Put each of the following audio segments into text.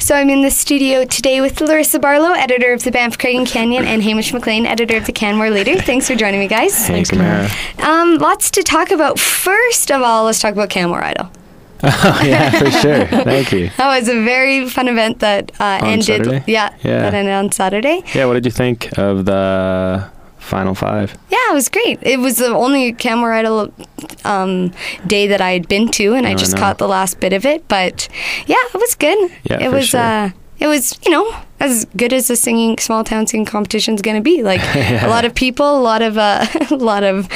So I'm in the studio today with Larissa Barlow, editor of the Banff Crag Canyon, and Hamish McLean, editor of the Canmore Leader. Thanks for joining me, guys. Hey, Camara. Lots to talk about. First of all, let's talk about Canmore Idol. Oh, yeah, for sure. Thank you. That was a very fun event that ended. Saturday? Yeah, that ended on Saturday. Yeah, what did you think of the Final Five? Yeah, it was great. It was the only Canmore Idol day that I had been to, and I just caught the last bit of it. But yeah, it was good. Yeah, It was, as good as the small town singing competition is going to be. Like a lot of people, a lot of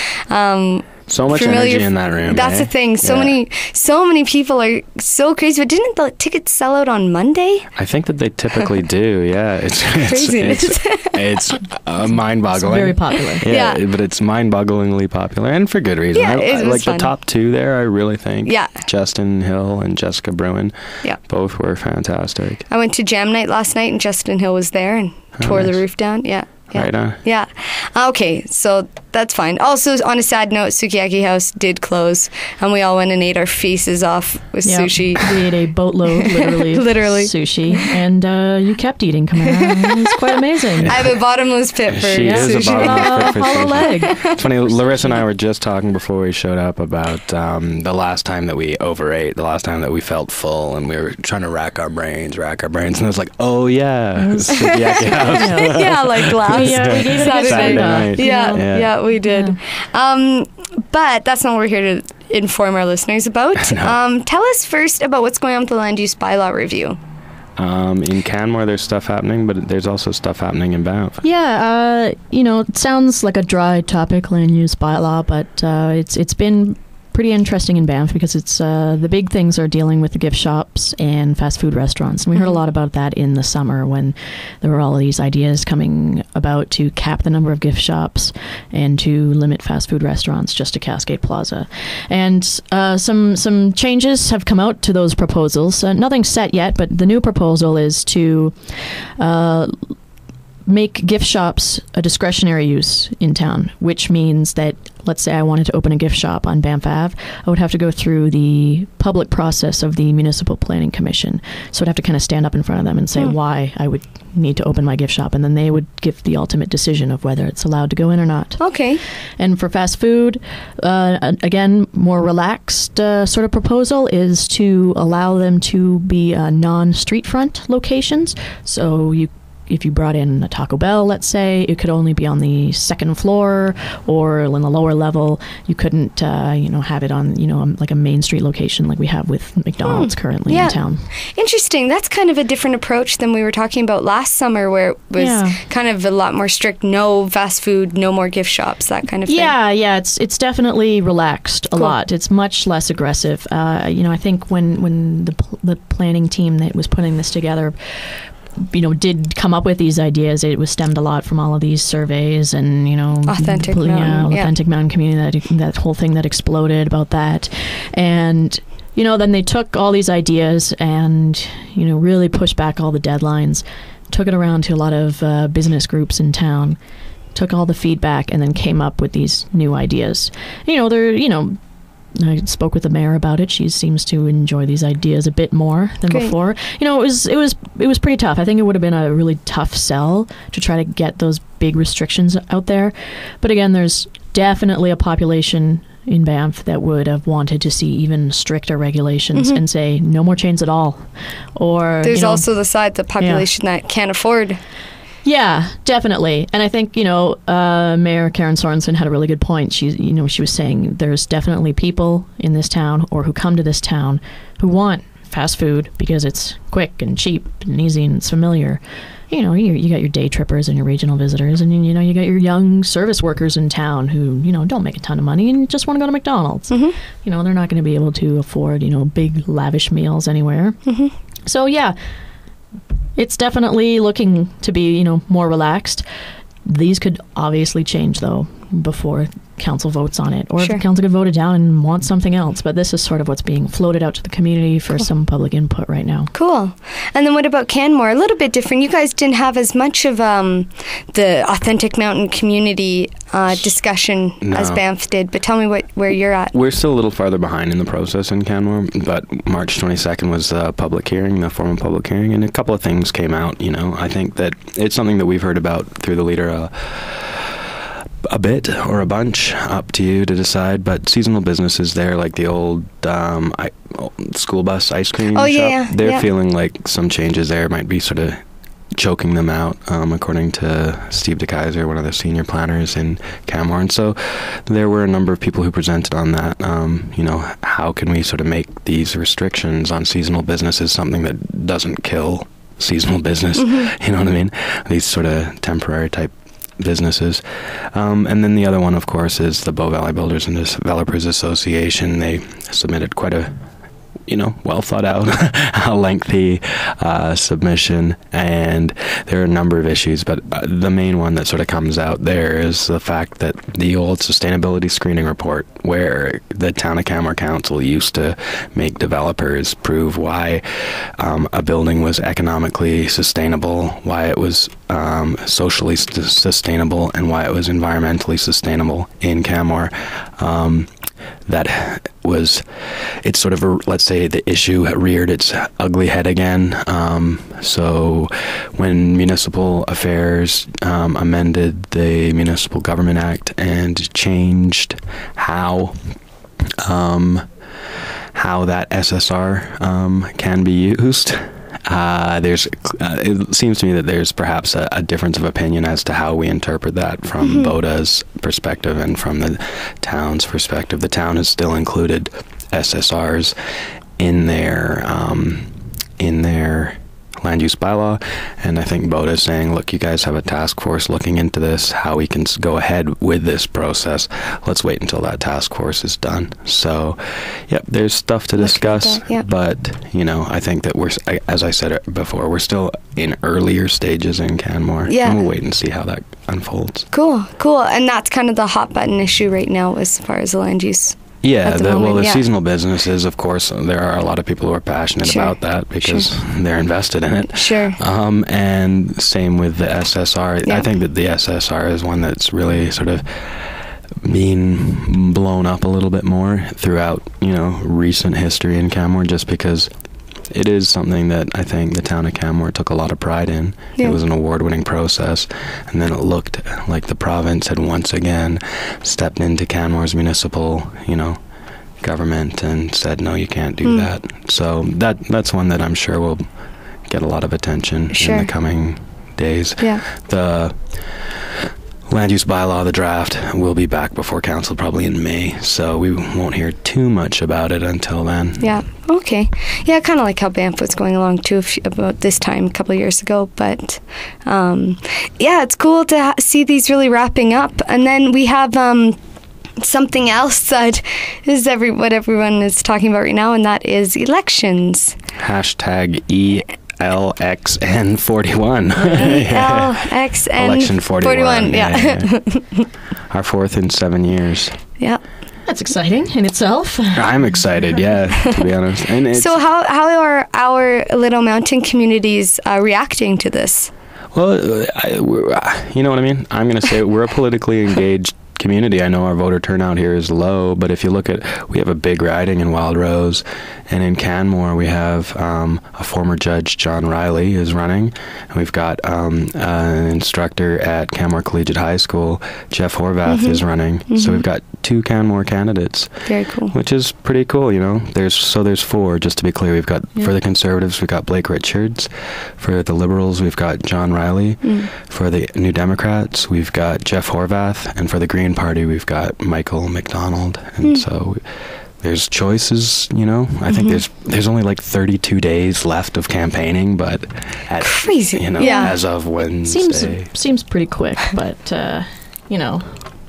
so much energy in that room. That's the thing. So many people are so crazy. But didn't the tickets sell out on Monday? I think that they typically do. Yeah, it's craziness. It's mind-boggling. It's very popular. Yeah, but it's mind-bogglingly popular, and for good reason. Yeah, it was like fun. The top two there, I really think. Yeah. Justin Hill and Jessica Bruin. Yeah. Both were fantastic. I went to Jam Night last night, and Justin Hill was there and tore the roof down. Yeah. Right on. Yeah. Okay, so that's fine. Also, on a sad note, Sukiyaki House did close, and we all went and ate our faces off with sushi. We ate a boatload, literally, sushi, and you kept eating, Camara. It was quite amazing. I have a bottomless pit for She is sushi. a bottomless pit for hollow sushi. leg. It's funny, Larissa and I were just talking before we showed up about the last time that we overate, the last time that we felt full, and we were trying to rack our brains, and it was like, oh yeah, Sukiyaki House. Yeah, like last We gave it a good Saturday night. Yeah, we did. Yeah. But that's not what we're here to inform our listeners about. No. Tell us first about what's going on with the Land Use Bylaw review. In Canmore, there's stuff happening, but there's also stuff happening in Banff. Yeah, it sounds like a dry topic, land use bylaw, but it's been pretty interesting in Banff because it's the big things are dealing with the gift shops and fast food restaurants. And we heard a lot about that in the summer when there were all these ideas coming about to cap the number of gift shops and to limit fast food restaurants just to Cascade Plaza. And some changes have come out to those proposals. Nothing's set yet, but the new proposal is to make gift shops a discretionary use in town, which means that, let's say I wanted to open a gift shop on Banff Ave, I would have to go through the public process of the Municipal Planning Commission. So I'd have to kind of stand up in front of them and say why I would need to open my gift shop, and then they would give the ultimate decision of whether it's allowed to go in or not. Okay. And for fast food, again, more relaxed sort of proposal is to allow them to be non-street front locations. So if you brought in a Taco Bell, let's say, it could only be on the second floor or on the lower level. You couldn't, have it on, like a Main Street location like we have with McDonald's currently in town. Interesting. That's kind of a different approach than we were talking about last summer, where it was kind of a lot more strict, no fast food, no more gift shops, that kind of thing. Yeah, it's definitely relaxed a lot. It's much less aggressive. I think when the planning team that was putting this together did come up with these ideas, it was stemmed a lot from all of these surveys and, Authentic Mountain community, that whole thing that exploded about that. And, then they took all these ideas and, really pushed back all the deadlines, took it around to a lot of business groups in town, took all the feedback, and then came up with these new ideas. I spoke with the mayor about it. She seems to enjoy these ideas a bit more than before. It was pretty tough. I think it would have been a really tough sell to try to get those big restrictions out there. But again, there's definitely a population in Banff that would have wanted to see even stricter regulations and say no more chains at all. Or there's also the population that can't afford. Yeah, definitely. And I think, Mayor Karen Sorensen had a really good point. She was saying there's definitely people in this town or who come to this town who want fast food because it's quick and cheap and easy and it's familiar. You got your day trippers and your regional visitors, and you got your young service workers in town who, don't make a ton of money and just want to go to McDonald's. They're not going to be able to afford, big lavish meals anywhere. So yeah, it's definitely looking to be, more relaxed. These could obviously change, though, before council votes on it, or Sure. if the council could vote it down and want something else. But this is sort of what's being floated out to the community for some public input right now. Cool. And then what about Canmore? A little bit different. You guys didn't have as much of the authentic mountain community discussion as Banff did, but tell me where you're at. We're still a little farther behind in the process in Canmore, but March 22nd was the public hearing, the formal public hearing, and a couple of things came out. I think that it's something that we've heard about through the leader a bit or a bunch, up to you to decide, but seasonal businesses there, like the old school bus ice cream shop, they're feeling like some changes there might be sort of choking them out, according to Steve DeKaiser, one of the senior planners in Canmore. And so there were a number of people who presented on that. How can we sort of make these restrictions on seasonal businesses something that doesn't kill seasonal business? Mm-hmm. You know what I mean? These sort of temporary type businesses. And then the other one, of course, is the Bow Valley Builders and Developers Association. They submitted quite a well thought out, a lengthy submission, and there are a number of issues, but the main one that sort of comes out there is the fact that the old sustainability screening report, where the Town of Canmore Council used to make developers prove why a building was economically sustainable, why it was socially sustainable, and why it was environmentally sustainable in Canmore. It's sort of let's say the issue reared its ugly head again. So when Municipal Affairs amended the Municipal Government Act and changed how that SSR can be used, it seems to me that there's perhaps a difference of opinion as to how we interpret that from BODA's perspective and from the town's perspective. The town has still included SSRs in their Land Use Bylaw, and I think BODA is saying, look, you guys have a task force looking into this, how we can go ahead with this process. Let's wait until that task force is done. So, yep, there's stuff to discuss, but, I think that as I said before, we're still in earlier stages in Canmore, and we'll wait and see how that unfolds. Cool. And that's kind of the hot button issue right now as far as the land use. Yeah, the seasonal businesses, of course, there are a lot of people who are passionate about that because they're invested in it. Sure. And same with the SSR. Yeah. I think that the SSR is one that's really sort of being blown up a little bit more throughout, recent history in Canmore, just because it is something that I think the town of Canmore took a lot of pride in. Yeah. It was an award-winning process, and then it looked like the province had once again stepped into Canmore's municipal, government and said, no, you can't do that. So that's one that I'm sure will get a lot of attention in the coming days. Yeah. The Land Use Bylaw, the draft, will be back before council probably in May, so we won't hear too much about it until then. Yeah, okay. Yeah, kind of like how Banff was going along too about this time a couple of years ago, but it's cool to see these really wrapping up. And then we have something else that is what everyone is talking about right now, and that is elections. Hashtag LXN41. LXN Election 41. Yeah. Our fourth in 7 years. Yeah. That's exciting in itself. I'm excited, to be honest. And so how are our little mountain communities reacting to this? Well, you know what I mean? I'm going to say we're a politically engaged community. I know our voter turnout here is low, but if you look we have a big riding in Wild Rose, and in Canmore we have a former judge, John Riley, is running, and we've got an instructor at Canmore Collegiate High School, Jeff Horvath, is running. So we've got 2 Canmore candidates. Very cool. Which is pretty cool, There's 4, just to be clear. We've got, for the Conservatives, we've got Blake Richards. For the Liberals, we've got John Riley. For the New Democrats, we've got Jeff Horvath. And for the Green Party, we've got Michael McDonald. And so there's choices, I think there's only like 32 days left of campaigning, but crazy, as of Wednesday. Seems pretty quick, but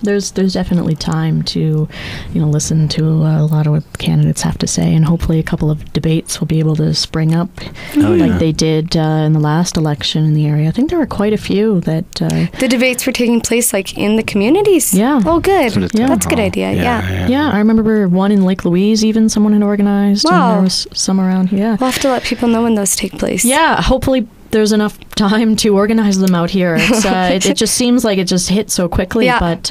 there's definitely time to, listen to a lot of what candidates have to say, and hopefully a couple of debates will be able to spring up like they did in the last election in the area. I think there were quite a few that... the debates were taking place like in the communities? Yeah. Oh, good. Sort of That's a good hall. idea, yeah. Yeah, I remember one in Lake Louise even, someone had organized. Wow. And there was some around here. We'll have to let people know when those take place. Yeah, hopefully there's enough time to organize them out here. It's, it just seems like it just hit so quickly, but...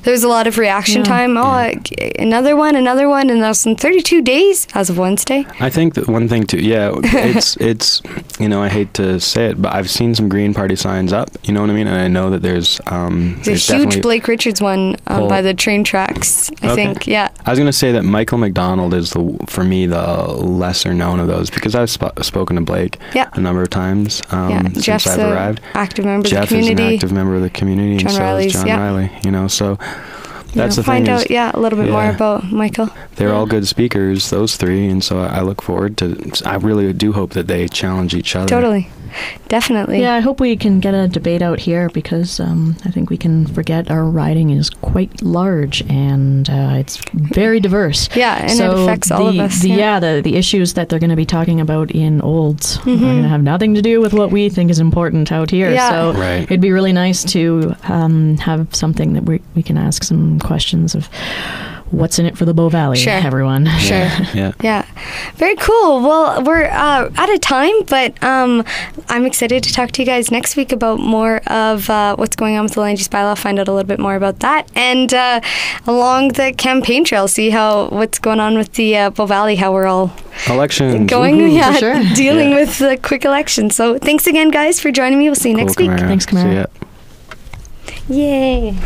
There's a lot of reaction time. Oh, another one, and that's in 32 days as of Wednesday. I think that one thing too, it's I hate to say it, but I've seen some Green Party signs up, you know what I mean? And I know that there's There's a huge Blake Richards one by the train tracks, I think, yeah. I was going to say that Michael McDonald is, for me, the lesser known of those, because I've spoken to Blake a number of times since Jeff's I've arrived. Active member Jeff of the community. is an active member of the community, John and so Riley's, is John Riley, so... That's the find thing out, a little bit more about Michael. They're all good speakers, those three, and so I look forward to... I really do hope that they challenge each other. Totally. Definitely. Yeah, I hope we can get a debate out here, because I think we can forget our riding is quite large, and it's very diverse. Yeah, and it affects all of us. The issues that they're going to be talking about in Olds are going to have nothing to do with what we think is important out here. Yeah. So it'd be really nice to have something that we can ask some questions of what's in it for the Bow Valley, everyone. Sure. Yeah. Very cool. Well, we're out of time, but I'm excited to talk to you guys next week about more of what's going on with the Land Use Bylaw, find out a little bit more about that, and along the campaign trail, see what's going on with the Bow Valley, how we're all elections going, dealing with the quick election. So thanks again, guys, for joining me. We'll see you next week. Thanks, Camara. See ya. Yay.